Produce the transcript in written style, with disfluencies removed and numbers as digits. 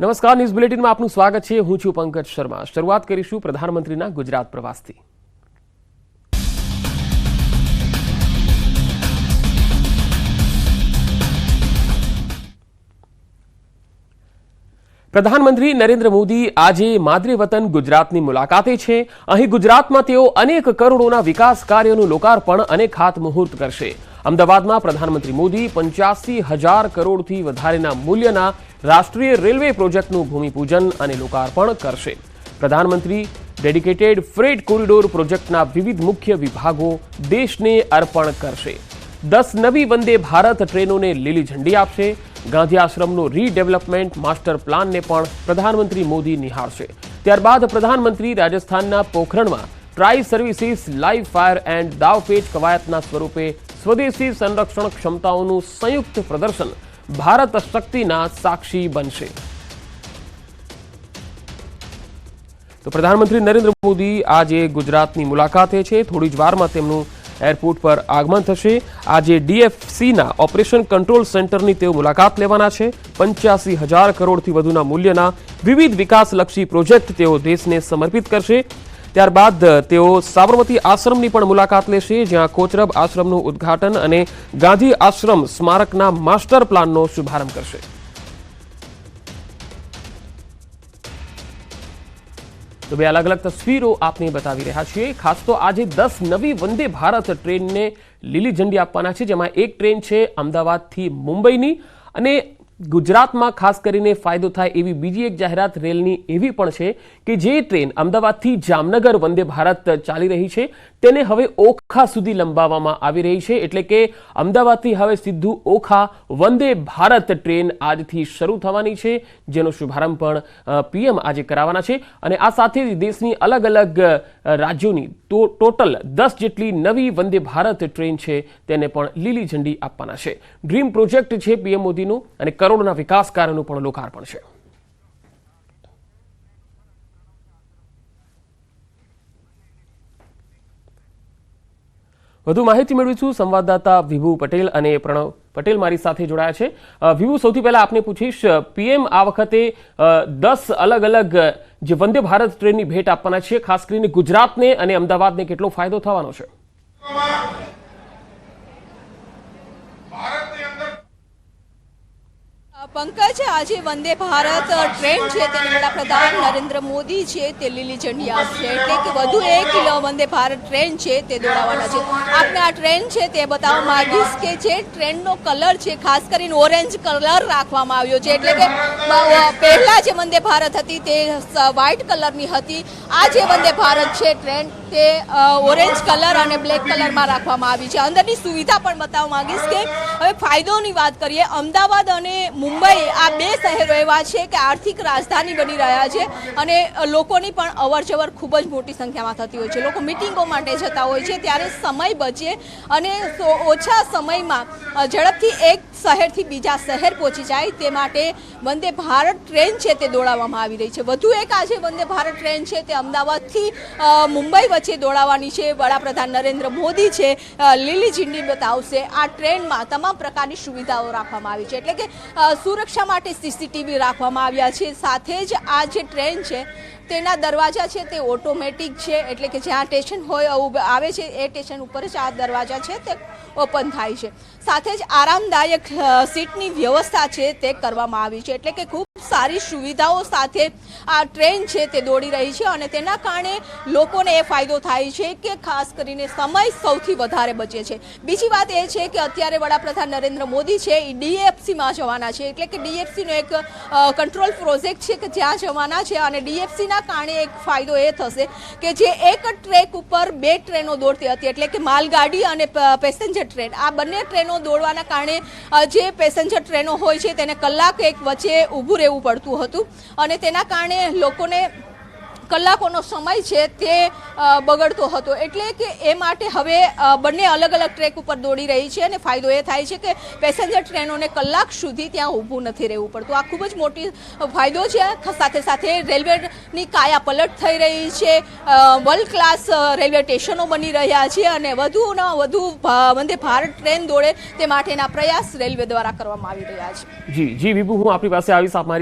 નમસ્કાર, ન્યૂઝ બુલેટિનમાં આપનું સ્વાગત છે। હું છું પંકજ શર્મા। શરૂઆત કરીશું પ્રધાનમંત્રીના ગુજરાત પ્રવાસથી। પ્રધાનમંત્રી નરેન્દ્ર મોદી આજે માદરે વતન ગુજરાતની મુલાકાતે છે। અહીં ગુજરાતમાં તેઓ અનેક કરોડોના વિકાસ કાર્યોનું લોકાર્પણ અને ખાતમુહૂર્ત કરશે। અમદાવાદમાં પ્રધાનમંત્રી મોદી 85,000 કરોડથી વધારેના મૂલ્યના રાષ્ટ્રીય રેલવે પ્રોજેક્ટનું ભૂમિપૂજન અને લોકાર્પણ કરશે। પ્રધાનમંત્રી ડેડિકેટેડ ફ્રેટ કોરિડોર પ્રોજેક્ટના વિવિધ મુખ્ય વિભાગો દેશને અર્પણ કરશે। 10 નવી વંદે ભારત ટ્રેનોને લીલી ઝંડી આપશે। ગાંધી આશ્રમનો રીડેવલપમેન્ટ માસ્ટર પ્લાનને પણ પ્રધાનમંત્રી મોદી નિહાળશે। ત્યારબાદ પ્રધાનમંત્રી રાજસ્થાનના પોખરણમાં tri services live fire and દાવપેચ કવાયતના સ્વરૂપે સ્વદેશી સંરક્ષણ ક્ષમતાઓનું સંયુક્ત પ્રદર્શન ભારત શક્તિના સાક્ષી બનશે। તો પ્રધાનમંત્રી નરેન્દ્ર મોદી આજે ગુજરાતની મુલાકાતે છે। થોડી જ વારમાં તેમનું એરપોર્ટ પર આગમન થશે। આજે ડીએફસીના ઓપરેશન કંટ્રોલ સેન્ટરની તેઓ મુલાકાત લેવાના છે। 85,000 કરોડથી વધુના મૂલ્યના વિવિધ વિકાસલક્ષી પ્રોજેક્ટ તેઓ દેશને સમર્પિત કરશે। ત્યારબાદ તેઓ સાબરમતી આશ્રમની પણ મુલાકાત લેશે, જ્યાં કોચરબ આશ્રમનું ઉદ્ઘાટન અને ગાંધી આશ્રમ સ્મારકના માસ્ટર પ્લાનનો શુભારંભ કરશે। તો બે અલગ અલગ તસવીરો આપને બતાવી રહ્યા છીએ। ખાસ તો આજે 10 નવી વંદે ભારત ટ્રેનને લીલી ઝંડી આપવાના છે, જેમાં એક ટ્રેન છે અમદાવાદથી મુંબઈની, અને ગુજરાતમાં ખાસ કરીને ફાયદો થાય એવી બીજી એક જાહેરાત રેલની એવી પણ છે કે જે ટ્રેન અમદાવાદથી જામનગર વંદે ભારત ચાલી રહી છે તેને હવે ઓખા સુધી લંબાવવામાં આવી રહી છે। એટલે કે અમદાવાદથી હવે સીધું ઓખા વંદે ભારત ટ્રેન આજથી શરૂ થવાની છે, જેનો શુભારંભ પણ પીએમ આજે કરાવવાના છે। અને આ સાથે દેશની અલગ અલગ રાજ્યોની ટોટલ 10 જેટલી નવી વંદે ભારત ટ્રેન છે તેને પણ લીલી ઝંડી આપવાના છે। ડ્રીમ પ્રોજેક્ટ છે પીએમ મોદીનું, અને કરોડોના વિકાસ કાર્યોનું પણ લોકાર્પણ છે। વધુ માહિતી મેળવીશું સંવાદદાતા વિભુ પટેલ અને પ્રણવ પટેલ મારી સાથે જોડાયા છે। વિભુ, સૌથી પહેલા આપને પૂછીશ, પીએમ આ વખતે 10 અલગ અલગ જે વંદે ભારત ટ્રેનની ભેટ આપવાના છે, ખાસ કરીને ગુજરાતને અને અમદાવાદને કેટલો ફાયદો થવાનો છે? પંકજ, આજે વંદે ભારત ટ્રેન છે તેને વડાપ્રધાન નરેન્દ્ર મોદી છે તે લીલી ઝંડી આપશે। એટલે કે વધુ એક વંદે ભારત ટ્રેન છે તે દોડાવવાના છે। આપણે આ ટ્રેન છે તે બતાવવા માંગીશ કે જે ટ્રેનનો કલર છે ખાસ કરીને ઓરેન્જ કલર રાખવામાં આવ્યો છે। એટલે કે પહેલા જે વંદે ભારત હતી તે વ્હાઇટ કલરની હતી, આ જે વંદે ભારત છે ટ્રેન તે ઓરેન્જ કલર અને બ્લેક કલરમાં રાખવામાં આવી છે। અંદરની સુવિધા પણ બતાવવા માંગીશ કે હવે ફાયદોની વાત કરીએ, અમદાવાદ અને મુંબઈ આ બે શહેરો એવા છે કે આર્થિક રાજધાની બની રહ્યા છે, અને લોકોની પણ અવરજવર ખૂબ જ મોટી સંખ્યામાં થતી હોય છે। લોકો મિટિંગો માટે જતા હોય છે, ત્યારે સમય બચે અને ઓછા સમયમાં ઝડપથી એક શહેરથી બીજા શહેર પહોંચી જાય તે માટે વંદે ભારત ટ્રેન છે તે દોડાવવામાં આવી રહી છે। વધુ એક આજે વંદે ભારત ટ્રેન છે તે અમદાવાદથી મુંબઈ વચ્ચે દોડાવવાની છે। વડાપ્રધાન નરેન્દ્ર મોદી છે લીલી ઝંડી બતાવશે। આ ટ્રેનમાં તમામ પ્રકારની સુવિધાઓ રાખવામાં આવી છે, એટલે કે સુરક્ષા માટે સીસીટીવી રાખવામાં આવ્યા છે। સાથે જ આ જે ટ્રેન છે તેના દરવાજા છે તે ઓટોમેટિક છે, એટલે કે જ્યાં સ્ટેશન હોય આવે છે એ સ્ટેશન ઉપર જ આ દરવાજા છે તે ઓપન થાય છે। સાથે જ આરામદાયક સીટની વ્યવસ્થા છે તે કરવામાં આવી છે, એટલે કે ખૂબ સારી સુવિધાઓ સાથે આ ટ્રેન છે તે દોડી રહી છે, અને તેના કારણે લોકોને એ ફાયદો થાય છે કે ખાસ કરીને સમય સૌથી વધારે બચે છે। બીજી વાત એ છે કે અત્યારે વડાપ્રધાન નરેન્દ્ર મોદી છે એ ડીએફસીમાં જવાના છે, એટલે કે ડીએફસીનો એક કંટ્રોલ પ્રોજેક્ટ છે કે જ્યાં જવાના છે, અને ડીએફસીના કારણે એક ફાયદો એ થશે કે જે એક ટ્રેક ઉપર બે ટ્રેનો દોડતી હતી, એટલે કે માલગાડી અને પેસેન્જર ટ્રેન, આ બંને ટ્રેનો દોડવાના કારણે જે પેસેન્જર ટ્રેનો હોય છે તેને કલાક એક વચ્ચે ઊભું રહેવું પડતું હતું, અને તેના કારણે લોકોને કલાકોનો સમય છે તે બગડતો હતો। એટલે કે એ માટે હવે બંને અલગ અલગ ટ્રેક ઉપર દોડી રહી છે, અને ફાયદો એ થાય છે કે પેસેન્જર ટ્રેનોને કલાક સુધી ત્યાં ઊભું નથી રહેવું પડતું। આ ખૂબ જ મોટી ફાયદો છે। સાથે સાથે રેલવેની કાયા પલટ થઈ રહી છે, વર્લ્ડ ક્લાસ રેલવે સ્ટેશનો બની રહ્યા છે, અને વધુના વધુ વંદે ભારત ટ્રેન દોડે તે માટેના પ્રયાસ રેલવે દ્વારા કરવામાં આવી રહ્યા છે। જી વિભુ, હું આપની પાસે આવીશ। આપ